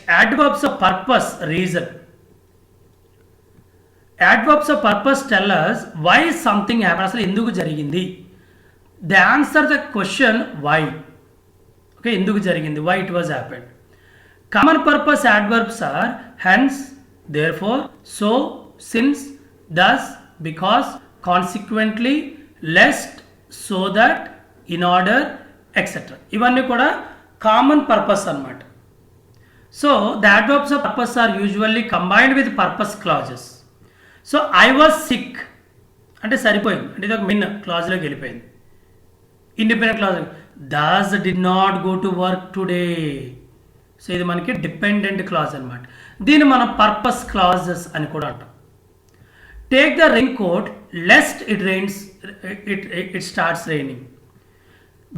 Adverbs of purpose, reason. Adverbs of purpose tell us why something happened. అసలు ఎందుకు జరిగింది. They answer the question why. Okay, ఎందుకు జరిగింది, why it was happened. Common purpose adverbs are hence, therefore, so, since, thus, because, consequently, lest, so that, in order, etc. ఇవన్నీ కూడా common purpose అన్నమాట. So the adverbs of purpose are usually combined with purpose clauses. So I was sick అంటే సరిపోయింది, అంటే ఇది ఒక main క్లాజ్లోకి వెళ్ళిపోయింది. Independent clause. Thus did not go to work today. So ఇది మనకి డిపెండెంట్ క్లాజ్ అనమాట. దీన్ని మనం పర్పస్ క్లాజెస్ అని కూడా అంటాం. Take the raincoat lest it rains, it starts raining.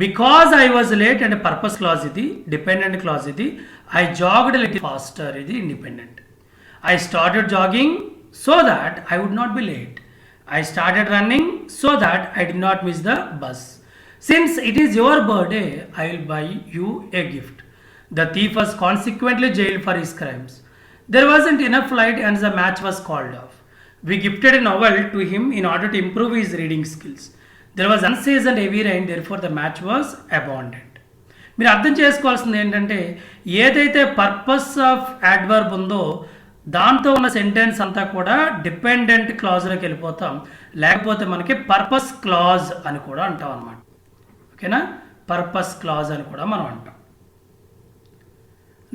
Because I was late అంటే పర్పస్ క్లాజ్ ఇది, డిపెండెంట్ క్లాజ్ ఇది. ఐ జాగ్డ్ లిటిల్ ఫాస్టర్ ఇది independent. I started jogging so that I would not be late. I started running so that I did not miss the bus. Since it is your birthday, I will buy you a gift. The thief was consequently jailed for his crimes. There wasn't enough light and the match was called off. We gifted a novel to him in order to improve his reading skills. There was unseasoned heavy rain, therefore the match was abandoned. మీరు అర్థం చేసుకోవాల్సింది ఏంటంటే, ఏదైతే purpose of adverb ఉందో దాంతో ఉన్న sentence అంతా కూడా డిపెండెంట్ క్లాజ్లోకి వెళ్ళిపోతాం, లేకపోతే మనకి పర్పస్ క్లాజ్ అని కూడా అంటాం అన్నమాట. ఓకేనా, పర్పస్ క్లాజ్ అని కూడా మనం అంటాం.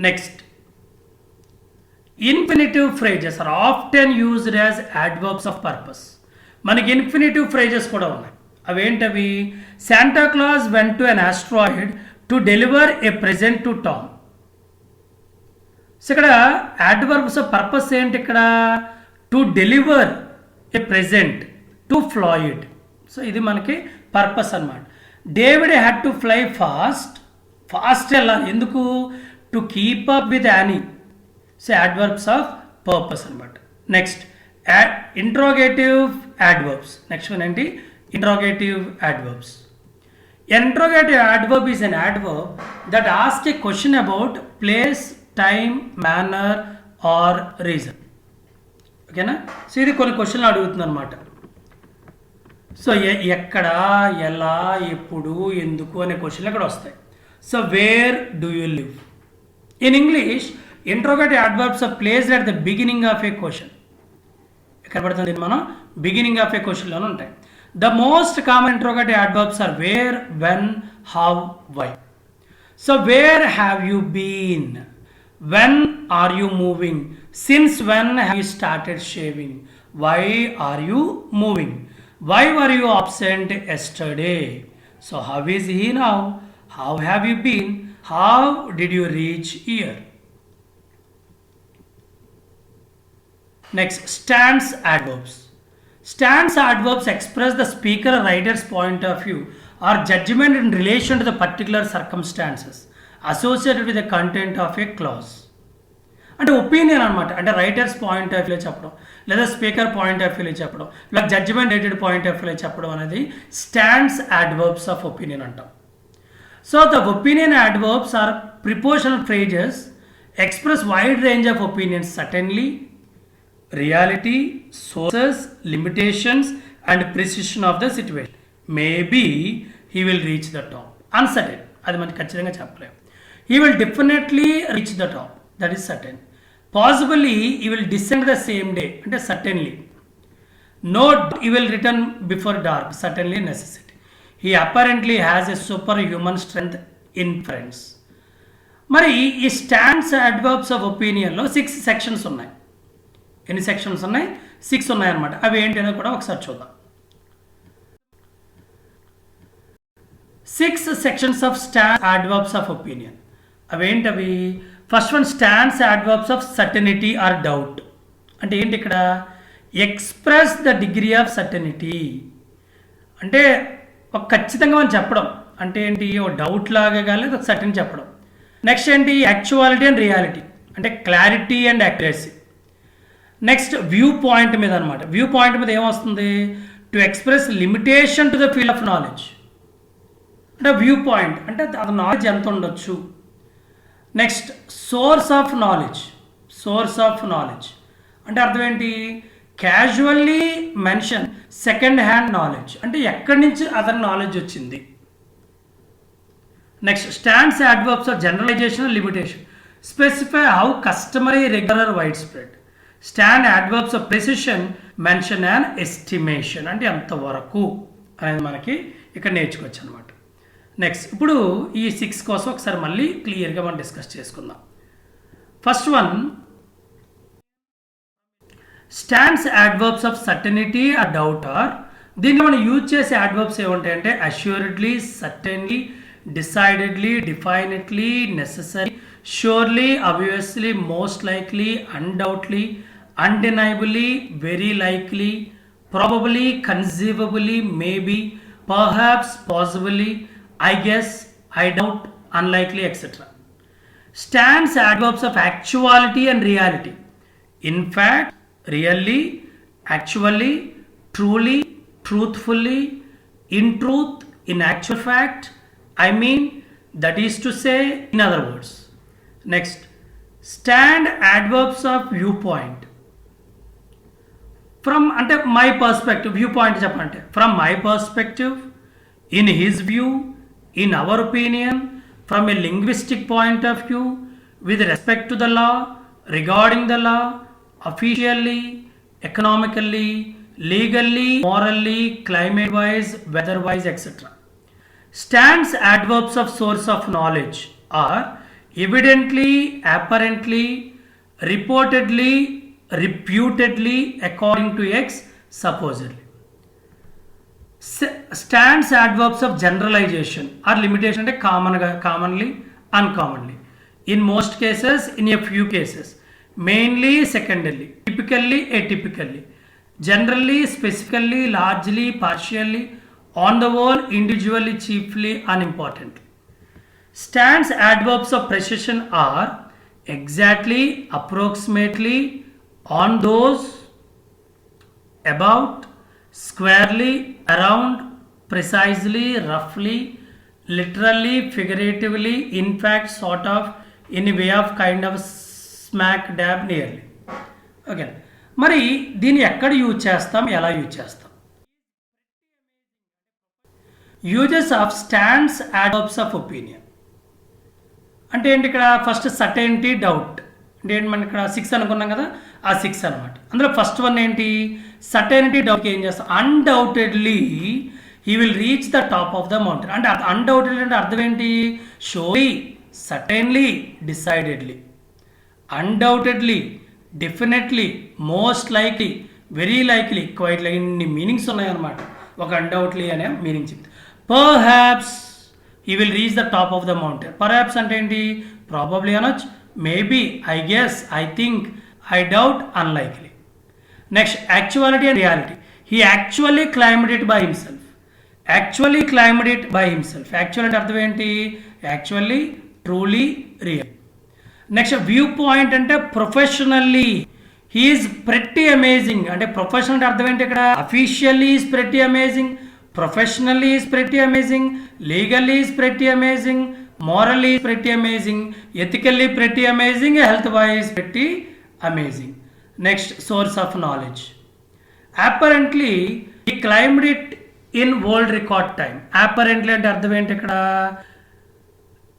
Next, infinitive phrases are often used as adverbs of purpose. మనకి ఇన్ఫినిటివ్ ఫ్రేజెస్ కూడా ఉన్నాయి. అవేంటవి? Santa Claus went to an asteroid to deliver a present to Tom. So ఇక్కడ అడ్వర్బ్స్ ఆఫ్ పర్పస్ ఏంటి? ఇక్కడ to deliver a present to Floyd. So ఇది మనకి purpose అన్నమాట. David had to fly fast, fast వెళ్ళాలి ఎందుకు? To keep up with Annie. So adverbs of purpose అనమాట. Next, interrogative adverbs. Next one ఏంటి? Interrogative adverbs. Interrogative adverb is an adverb that asks a question about place, time, manner or reason. ఓకేనా, so ఇది కొన్ని క్వశ్చన్లు అడుగుతుంది అనమాట. So ఎక్కడ, ఎలా, ఎప్పుడు, ఎందుకు అనే క్వశ్చన్లు ఇక్కడ వస్తాయి. So where do you live? In English interrogative adverbs are placed at the beginning of a question. ఎక్కడ పడుతుంది? మనం బిగినింగ్ ఆఫ్ ఏ క్వశ్చన్లోనే ఉంటాయి. The most common interrogative adverbs are where, when, how, why. So where have you been? When are you moving? Since when have you started shaving? Why are you moving? Why were you absent yesterday? So how is he now? How have you been? How did you reach here? Next, stance adverbs. Stance adverbs express the speaker or writer's point of view or judgment in relation to the particular circumstances associated with the content of a clause. అంటే opinion అనమాట. అంటే writers point of వ్యూలో చెప్పడం, లేదా speaker point of వ్యూలో చెప్పడం, లేదా judgement rated point of వ్యూలో చెప్పడం అనేది స్టాండ్స్ అడ్వర్బ్స్ ఆఫ్ ఒపీనియన్ అంటాం. So the opinion adverbs are prepositional phrases express wide range of opinions, certainly, reality, sources, limitations and precision of the situation. Maybe he will reach the top. Uncertain, అది మనకి ఖచ్చితంగా చెప్పలేము. He will definitely reach the top, that is certain. Possibly he will descend the same day, అంటే certainly. No he will return before dark, certainly necessity. He apparently has a super human strength in friends. మరి ఈ stands adverbs of ఒపీనియన్లో 6 sections ఉన్నాయి. ఎన్ని sections ఉన్నాయి? 6 ఉన్నాయన్నమాట. అవి ఏంటనే కూడా ఒకసారి చూద్దాం. 6 sections of stance adverbs of opinion. అవేంటవి? First one, stance adverbs of certainty or doubt. అంటే ఏంటి ఇక్కడ? Express the degree of certainty, అంటే ఒక ఖచ్చితంగా మనం చెప్పడం. అంటే ఏంటి? ఒక డౌట్ లాగా కానీ ఒక సర్టెన్ చెప్పడం. నెక్స్ట్ ఏంటి? యాక్చువాలిటీ అండ్ రియాలిటీ, అంటే clarity and accuracy. Next view point మీద అనమాట. వ్యూ పాయింట్ మీద ఏమొస్తుంది? To express limitation to the field of knowledge. అంటే వ్యూ పాయింట్ అంటే అది నాలెడ్జ్ ఎంత ఉండొచ్చు. Next source of knowledge. Source of knowledge అంటే అర్థం ఏంటి? Casually mention second hand knowledge అంటే ఎక్కడి నుంచి అదర్ నాలెడ్జ్ వచ్చింది. Next stands adverbs of generalisation limitation. Specify how customary, regular, wide spread. Stand adverbs of precision mention and estimation అంటే ఎంతవరకు అనేది మనకి ఇక్కడ నేర్చుకోవచ్చు అనమాట. నెక్స్ట్ ఇప్పుడు ఈ 6 కోసం ఒకసారి మళ్ళీ క్లియర్గా మనం డిస్కస్ చేసుకుందాం. First one, stance adverbs of certainty or doubt or. దీన్ని మనం యూజ్ చేసే అడ్వర్బ్స్ ఏముంటాయంటే assuredly, certainly, decidedly, definitely, necessary, surely, obviously, most likely, undoubtedly, undeniably, very likely, probably, conceivably, maybe, perhaps, possibly, I guess, I doubt, unlikely, etc. Stands adverbs of actuality and reality. In fact, really, actually, truly, truthfully, in truth, in actual fact, I mean, that is to say, in other words. Next, stand adverbs of viewpoint. From అంటే my perspective, viewpoint చెప్పంటే from my perspective, in his view, in our opinion, from a linguistic point of view, with respect to the law, regarding the law, officially, economically, legally, morally, climate wise, weather wise, etc. Stands adverbs of source of knowledge are evidently, apparently, reportedly, reputedly, according to X, supposedly. Stands adverbs of generalization or limitation అంటే commonly, uncommonly. In most cases, in a few cases. Mainly, secondarily. Typically, atypically. Generally, specifically, largely, partially, on the whole, individually, chiefly, unimportantly. Stands adverbs of precision are exactly, approximately, on those, about, squarely, around, precisely, roughly, literally, figuratively, in fact, sort of, in a way of, kind of, smack dab, nearly. Okay. మరి దీన్ని ఎక్కడ use చేస్తాం, ఎలా use చేస్తాం? Uses of stance adverbs of opinion అంటే ఏంటి? ఇక్కడ first certainty, doubt అంటే ఏంటి? మనం ఇక్కడ 6 అనుకున్నాం కదా, ఆ 6 అనమాట. అందులో ఫస్ట్ వన్ ఏంటి? సర్టెనిటీ. డౌట్కి ఏం చేస్తాం? Undoubtedly he will reach the top of the mountain అంటే అన్డౌటెడ్లీ అంటే అర్థం ఏంటి? Surely, certainly, decidedly. Undoubtedly, definitely, most likely, very likely, quite like ఇన్ని మీనింగ్స్ ఉన్నాయన్నమాట ఒక అన్డౌట్లీ అనే మీనింగ్ చెప్తే. Perhaps he will reach the top of the mountain. Perhaps అంటే ఏంటి? ప్రాబబ్లీ అనొచ్చు, maybe, I guess, I think, I doubt, unlikely. Next actuality and reality. He actually climbed it by himself. Actually climbed it by himself. Actual అంటే అర్థం ఏంటి? Actually, truly, real. Next view point అంటే professionally he is pretty amazing అంటే professional అంటే అర్థం ఏంటి? ఇక్కడ officially is pretty amazing, professionally is pretty amazing, legally is pretty amazing, morally is pretty amazing, ethically pretty amazing, health wise pretty amazing. Next, source of knowledge. Apparently he climbed it in world record time. Apparently అంటే అర్థం ఏంటి ఇక్కడ?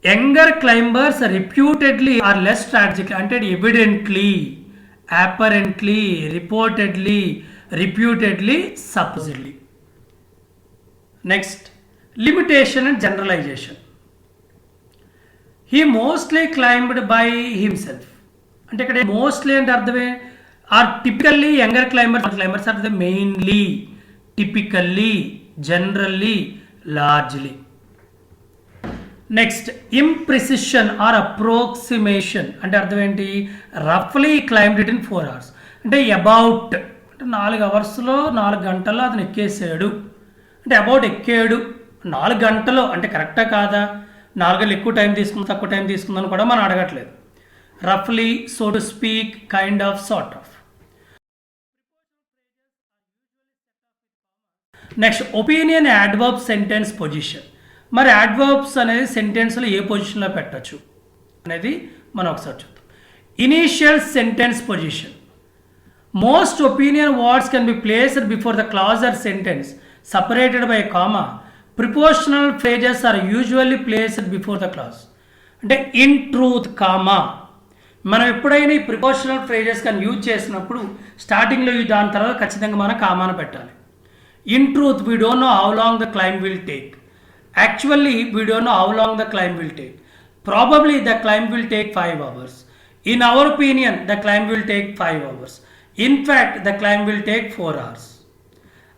younger climbers reputedly are less strategic అంటే evidently, apparently, reportedly, reputedly, supposedly. Next, limitation and generalization. He mostly climbed by himself. అంటే ఇక్కడ mostly అంటే అర్థమే are typically younger climbers are the mainly, typically, generally, largely. Next, imprecision or approximation అంటే అర్థం ఏంటి? రఫ్లీ climbed it in 4 hours అంటే about అంటే 4 అవర్స్లో 4 గంటల్లో అతను ఎక్కేసాడు అంటే అబౌట్ ఎక్కాడు 4 గంటలు అంటే కరెక్టా కాదా? 4 గంటలు ఎక్కువ టైం తీసుకుంది, తక్కువ టైం తీసుకుందని కూడా మనం అడగట్లేదు. రఫ్లీ, so to speak, kind of, sort of. Next, opinion adverb sentence position. మరి అడ్వర్బ్స్ అనేది సెంటెన్స్లో ఏ పొజిషన్లో పెట్టచ్చు అనేది మనం ఒకసారి చూద్దాం. Initial sentence position. Most opinion words can be placed before the clause or sentence separated by a comma. Prepositional phrases are usually placed before the clause. అంటే ఇన్ ట్రూత్ కామా. మనం ఎప్పుడైనా ఈ ప్రిపోజిషనల్ ఫ్రేజెస్ కానీ use చేసినప్పుడు స్టార్టింగ్లో దాని తర్వాత ఖచ్చితంగా మనం కామాను పెట్టాలి. In truth we don't know how long the claim will take. Actually we don't know how long the claim will take. Probably the claim will take 5 hours. In our opinion the claim will take 5 hours. In fact, the climb will take 4 hours.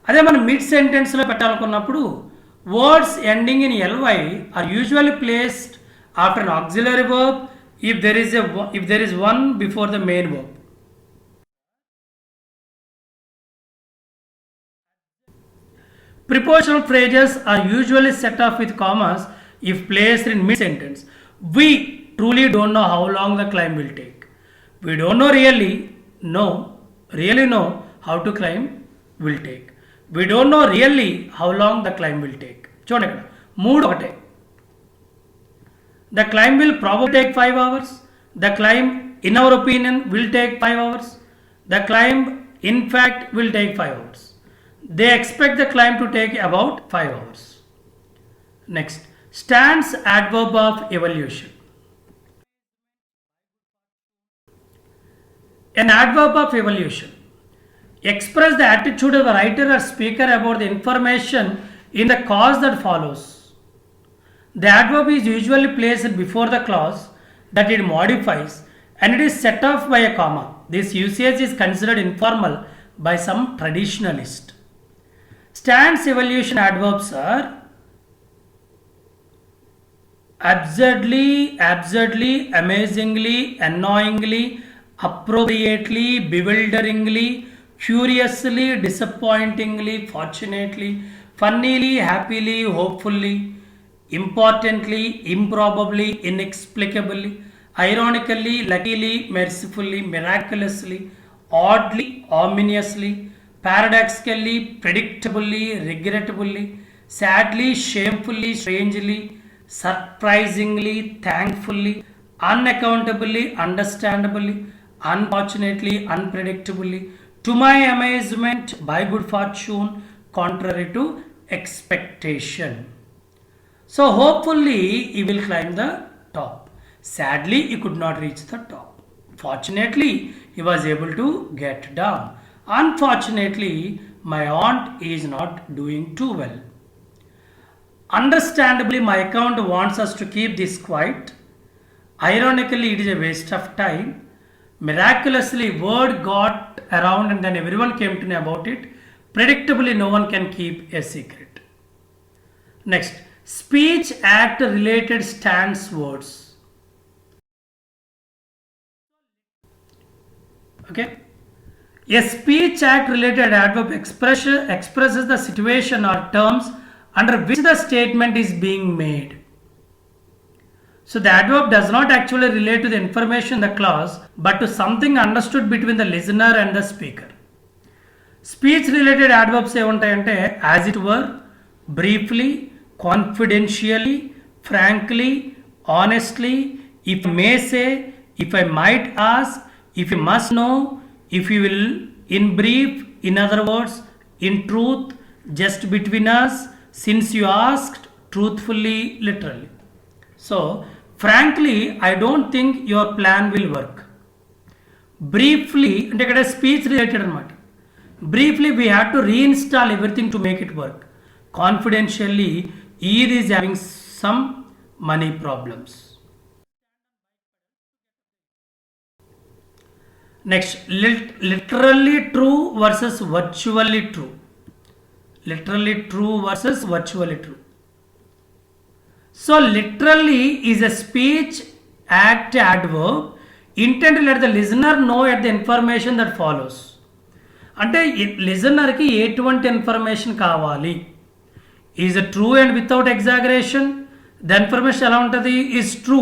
అదే మనం mid సెంటెన్స్లో పెట్టాలనుకున్నప్పుడు words ending in ly are usually placed after an auxiliary verb if there is one before the main verb. Prepositional phrases are usually set off with commas if placed in mid sentence. We truly don't know how long the climb will take. We don't know really know how to climb will take. We don't know really how long the climb will take. చూడండి ఇక్కడ మూడు ఒకటే. The climb will probably take 5 hours. The climb in our opinion will take 5 hours. The climb in fact will take 5 hours. They expect the climb to take about 5 hours. Next, stands adverb of evolution. An adverb of evolution express the attitude of the writer or speaker about the information in the clause that follows. The adverb is usually placed before the clause that it modifies and it is set off by a comma. This usage is considered informal by some traditionalists. Stance evolution adverbs are absurdly, amazingly, annoyingly, appropriately, bewilderingly, curiously, disappointingly, fortunately, funnily, happily, hopefully, importantly, improbably, inexplicably, ironically, luckily, mercifully, miraculously, oddly, ominously, paradoxically, predictably, regrettably, sadly, shamefully, strangely, surprisingly, thankfully, unaccountably, understandably, unfortunately, unpredictably, to my amazement, by good fortune, contrary to expectation. So hopefully he will climb the top. Sadly he could not reach the top. Fortunately he was able to get down. Unfortunately my aunt is not doing too well. Understandably my account wants us to keep this quiet. Ironically it is a waste of time. Miraculously word got around and then everyone came to know about it. Predictably no one can keep a secret. Next, speech act related stance words. Okay, a speech act related adverb expresses the situation or terms under which the statement is being made. So the adverb does not actually relate to the information in the clause but to something understood between the listener and the speaker. Speech related adverbs ఏముంటాయంటే as it were, briefly, confidentially, frankly, honestly, if I may say, if I might ask, if you must know, if you will, in brief, in other words, in truth, just between us, since you asked, truthfully, literally. So frankly I don't think your plan will work. Briefly అంటే ఇక్కడ speech related అనమాట. Briefly we had to reinstall everything to make it work. Confidentially Eid is having some money problems. Next, literally true versus virtually true. Literally true versus virtually true. So literally is a speech act adverb intended to let the listener know at the information that follows. అంటే లిజనర్కి ఎటువంటి information కావాలి. Is true and without exaggeration. The information ఎలా ఉంటుంది? Is true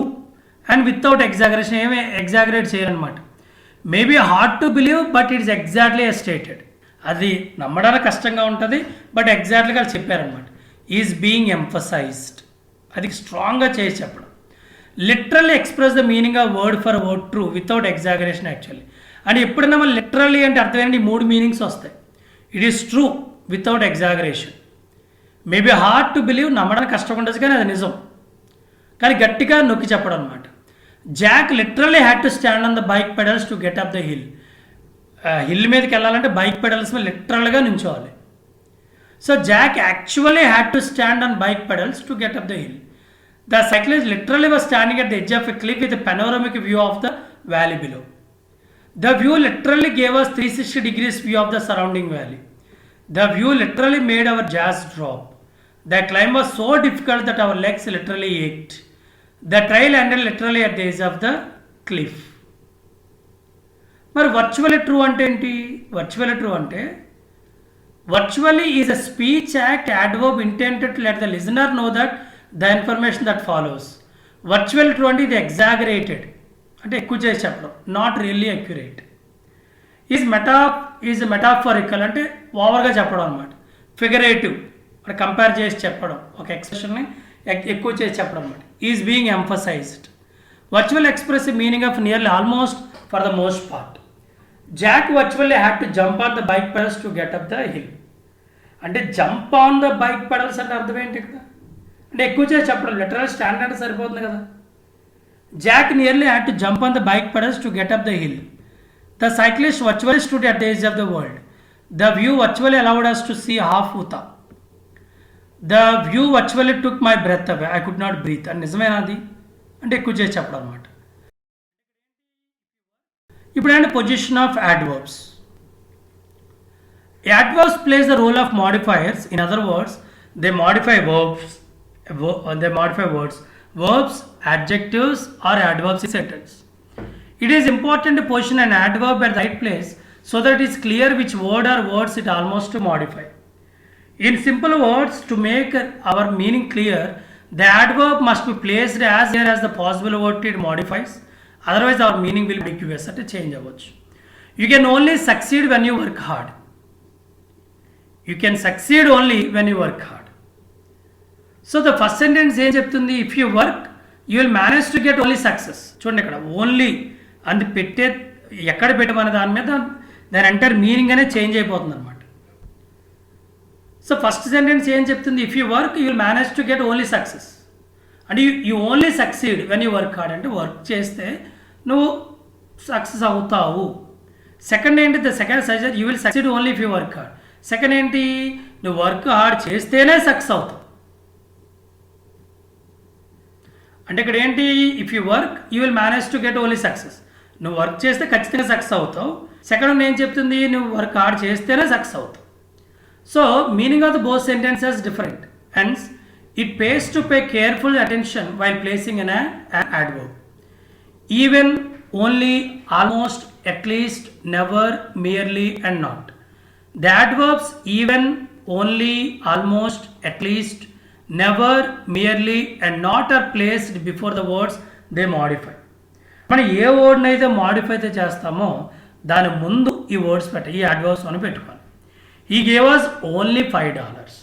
and without exaggeration. ఏమి exaggerate చేయాలన్నమాట. Maybe hard to believe but it's exactly stated. అది నమ్మడానికి కష్టంగా ఉంటుంది బట్ ఎగ్జాక్ట్లీగా చెప్పారనమాట. Is being emphasised. అది స్ట్రాంగ్గా చేసి చెప్పడం. Literally express the meaning of word for word true without exaggeration actually. అంటే ఎప్పుడైనా మనం లిటరల్లీ అంటే అర్థమైంది 3 మీనింగ్స్ వస్తాయి. It is true without exaggeration. Maybe hard to believe, నమ్మడానికి కష్టం ఉండొచ్చు కానీ అది నిజం, కానీ గట్టిగా నొక్కి చెప్పడం అనమాట. Jack literally had to stand on the bike pedals to get up the hill. Hill మీదకి వెళ్ళాలంటే బైక్ పెడల్స్ మీద లిటరల్గా నించోవాలి. So Jack actually had to stand on bike pedals to get up the hill. The cyclist literally was standing at the edge of a cliff with panoramic view of the valley below. The view literally gave us 360 degrees view of the surrounding valley. The view literally made our jaws drop. The climb was so difficult that our legs literally ached. The trail ended literally at the edge of the cliff. మరి virtually true అంటే ఏంటి? Virtually true అంటే virtually is a speech act adverb intended to let the listener know that the information that follows. Virtually true అంటే ఇది exaggerated అంటే ఎక్కువ చేసి చెప్పడం, నాట్ రియల్లీ అక్యురేట్. ఈజ్ మెటాఫరికల్ అంటే ఓవర్గా చెప్పడం అనమాట. ఫిగరేటివ్ అంటే కంపేర్ చేసి చెప్పడం, ఒక ఎక్స్ప్రెషన్ని ఎక్కువ చేసి చెప్పడం అనమాట. Is being emphasised. Virtual express meaning of nearly almost for the most part. Jack virtually had to jump on the bike pedals to get up the hill. అంటే jump on the bike pedals అంటే అర్థం ఏంటి ఇక్కడ? అంటే ఎక్కువ చేసి చెప్పడం, literal stand అంటే సరిపోతుంది కదా. Jack nearly had to jump on the bike pedals to get up the hill. The cyclist virtually stood at the edge of the world. The view virtually allowed us to see half Utah. The view virtually took my breath away. I could not breathe. And నిజమేనా అది? అంటే ఎక్కువ చేసి చెప్పడం అనమాట. ఇప్పుడు అంటే position of adverbs. Adverbs plays the role of modifiers. In other words, they modify verbs. They modify words. Verbs, adjectives or adverbs in sentence. It is important to position an adverb at the right place so that it is clear which word or words it almost to modify. In simple words, to make our meaning clear, the adverb must be placed as near as the possible word it modifies. Otherwise, our meaning will be ambiguous at a change of words. You can only succeed when you work hard. You can succeed only when you work hard. So the first sentence ఏం చెప్తుంది? If you work you will manage to get only success. చూడండి ఇక్కడ only అది పెట్టే ఎక్కడ పెట్టమనే దాని మీద దాని ఎంటైర్ మీనింగ్ అనేది చేంజ్ అయిపోతుంది అనమాట. సో ఫస్ట్ సెంటెన్స్ ఏం చెప్తుంది? If you work you will manage to get only success. అంటే you only succeed when you work hard. అంటే వర్క్ చేస్తే నువ్వు సక్సెస్ అవుతావు. సెకండ్ ఏంటి? The second suggest you will succeed only if you work hard. Second ఏంటి? నువ్వు work hard చేస్తేనే success అవుతావు. అంటే ఇక్కడ ఏంటి? If you work you will manage to get only success. నువ్వు వర్క్ చేస్తే ఖచ్చితంగా సక్సెస్ అవుతావు. సెకండ్ ఏం చెప్తుంది? నువ్వు వర్క్ హార్డ్ చేస్తేనే సక్సెస్ అవుతావు. So meaning of the both sentences different. Hence it pays to pay careful attention while placing in an adverb. Even, only, almost, at least, never, merely and not. The adverbs even, only, almost, at least, never, merely and not are placed before the words they modify. మనం ఏ వర్డ్ని అయితే modify అయితే చేస్తామో దాని ముందు ఈ words పెట్టాలి, ఈ adverbs మనం పెట్టుకోవాలి. He gave us only $5.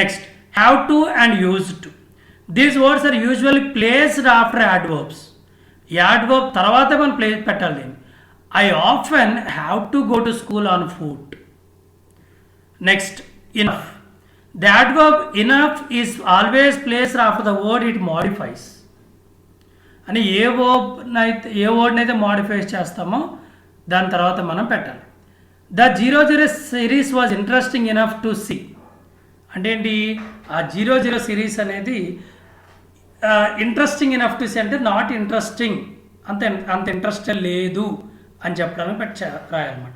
Next, have to and use to. These words are usually placed after adverbs. ఈ adverb తర్వాత మనం ప్లేస్ పెట్టాలి దీన్ని. I often have to go to school on foot. Next, enough. The adverb enough is always placed after the word it modifies. అని ఏ వర్డ్ని అయితే modify చేస్తామో దాని తర్వాత మనం పెట్టాలి. The 00 series was interesting enough to see. అంటే ఏంటి? ఆ 00 సిరీస్ అనేది ఇంట్రెస్టింగ్ ఇనఫ్ టు సీ అంటే నాట్ ఇంట్రెస్టింగ్, అంత ఇంట్రెస్ట్ లేదు అని చెప్పడానికి రాయాలన్నమాట.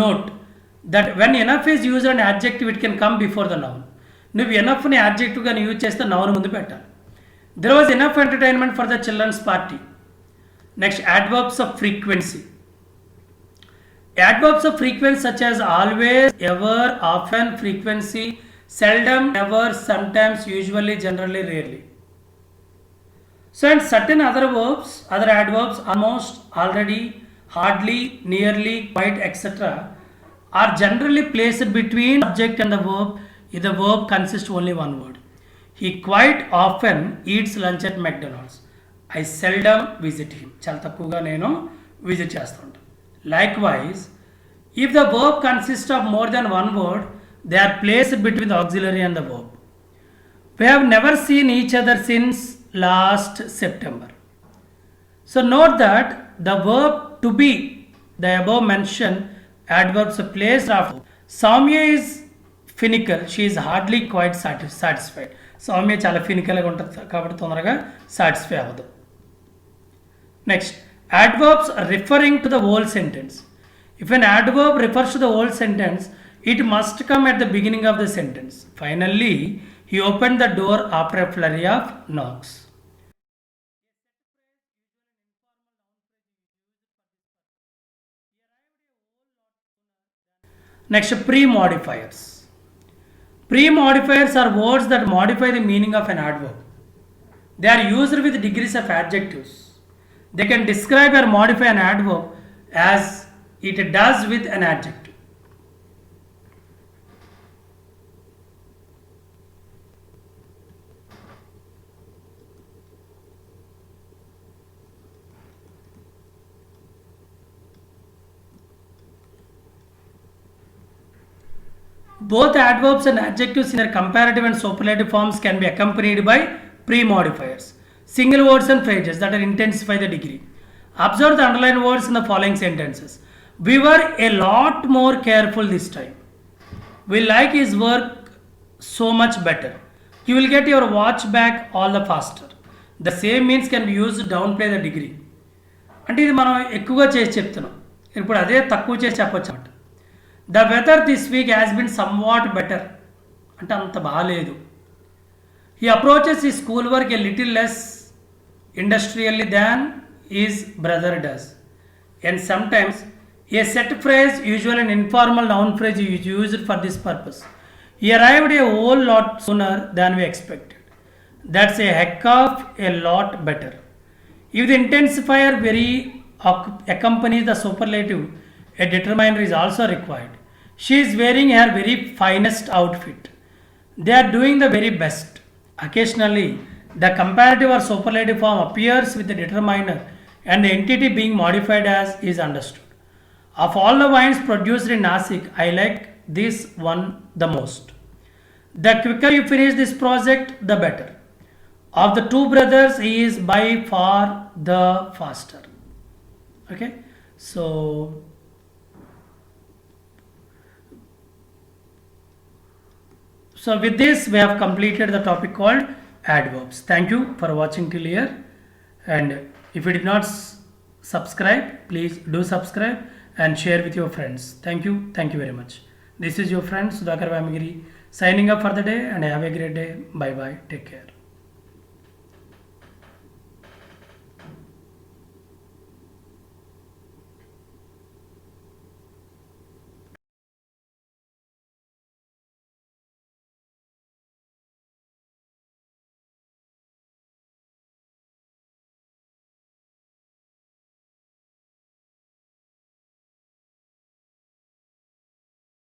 Note that when enough is use and adjective it can come before the noun. నువ్వు ఎనఫ్ని యాడ్జెక్టివ్గా యూజ్ చేస్తే నౌన్ ముందు పెట్టాలి. There was enough entertainment for the children's party. Next, adverbs of frequency. Adverbs of frequency such as always, ever, often, frequency, seldom, never, sometimes, usually, generally, rarely. So, and certain other adverbs, almost, already, hardly, nearly, quite, etc. are generally placed between subject and the verb if the verb consists only one word. He quite often eats lunch at McDonald's. I seldom visit him. చాలా తక్కువగా నేను visit చేస్తూ ఉంటాను. Likewise, if the verb consists of more than one word, they are placed between the auxiliary and the verb. We have never seen each other since last September. So note that the verb to be, the above mentioned adverbs are placed after. Soumya is finical. She is hardly quite satisfied. Soumya చాలా ఫినికల్గా ఉంటుంది కాబట్టి తొందరగా satisfy అవ్వదు. Next, adverbs referring to the whole sentence. If an adverb refers to the whole sentence, it must come at the beginning of the sentence. Finally, he opened the door after a flurry of knocks. Next, premodifiers. Premodifiers are words that modify the meaning of an adverb. They are used with degrees of adjectives. They can describe or modify an adverb as it does with an adjective. Both adverbs and adjectives in their comparative and superlative forms can be accompanied by premodifiers, single words and phrases that intensify the degree. Observe the underlined words in the following sentences. We were a lot more careful this time. We like his work so much better. You will get your watch back all the faster. The same means can be used to downplay the degree. అంటే ఇది మనం ఎక్కువగా చేసి చెప్తున్నాం, ఇప్పుడు అదే తక్కువ చేసి చెప్పొచ్చు అంట. The weather this week has been somewhat better. అంటే అంత బాగాలేదు. He approaches his schoolwork a little less industrially than his brother does. And sometimes a set phrase, usually an informal noun phrase, is used for this purpose. He arrived a whole lot sooner than we expected. That's a heck of a lot better. If the intensifier very accompanies the superlative, a determiner is also required. She is wearing her very finest outfit. They are doing the very best. Occasionally, the comparative or superlative form appears with the determiner and the entity being modified as is understood. Of all the wines produced in Nasik, I like this one the most. The quicker you finish this project, the better. Of the two brothers, he is by far the faster. Okay, So with this, we have completed the topic called adverbs. Thank you for watching till here. And if you did not subscribe, please do subscribe and share with your friends. Thank you. Thank you very much. This is your friend Sudhakar signing up for the day, and have a great day. Bye bye. Take care.